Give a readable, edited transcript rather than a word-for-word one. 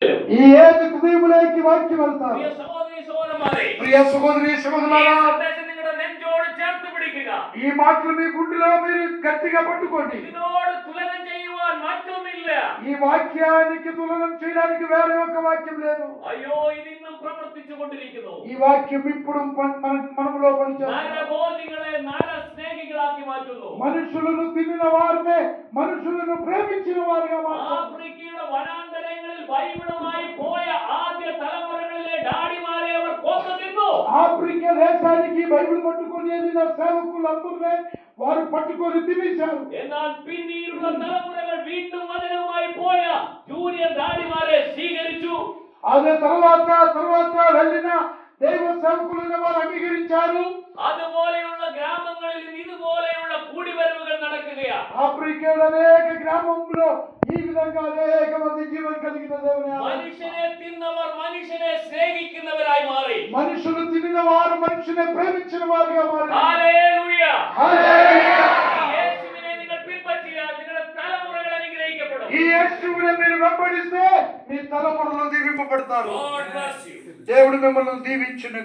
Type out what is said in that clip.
ఈ ఏది హృదయములోకి వాక్యం వెళ్తారు. ప్రియ సహోదరి సహోదరులారా, ఈ మాటలు మీ గుండెలో మీరు గట్టిగా పట్టుకోండి. ఈ వాక్యానికి తులనం చేయడానికి వేరే ఒక వాక్యం లేదు. అయ్యో ఇది ఇన్నం ప్రవర్తించుకొండిరిക്കുന്നു. ఈ వాక్యం ఇప్పుడు మనములో పనిచేస్తుంది. మనుషులను తినిన వారినే మనుషులను ప్రేమించిన వారుగా మారుతారు. ആഫ്രിക്കയുടെ വനാന്തരങ്ങളിൽ ബൈബിളുമായി പോയ ആദ്യ തലമുറകളിലെ ഡാഡിമാരെ അവർ കൊന്നു തിന്നു. ఆఫ్రికా దేశానికి బైబిల్ పట్టుకొని వెళ్ళిన సేవకులందరినీ వారు పట్టుకొని తినేశారు. എന്നാൽ പിന്നീടുള്ള തലമുറകൾ വീണ്ടും വചനവുമായി പോയ ജൂനിയർ ഡാഡിമാരെ സ്വീകരിച്ചു. అదే తర్వాత వెళ్ళిన దైవ సేవకులను వారు అంగీకరించారు. അതുപോലെയുള്ള ഗ്രാമങ്ങളിൽ ഇതുപോലെയുള്ള കൂടിവരവുകൾ നടക്കുകയാണ്. ఆఫ్రికాలో అనేక గ్రామంలో ఈ విధంగా అనేక మంది జీవన కలిగిన దేవుని మనుషునే తిన్నవారు మనుషునే స్నేహితున్నవరాయి మారి, మనుషులు తినిన వారు మనుషునే ప్రేమించిన వారుగా మారి. హల్లెలూయా హల్లెలూయా. యేసువిനെ നിങ്ങൾ പിൻപറ്റിയാൽ നിങ്ങളുടെ തലമുറകൾ അനുഗ്രഹിക്കപ്പെടും. ఈ యేసువుని మీరు వెంబడిస్తే మీ తలమురలు దీవింపబడతారు. God bless you. దేవుడు మిమ్మల్ని దీవించును.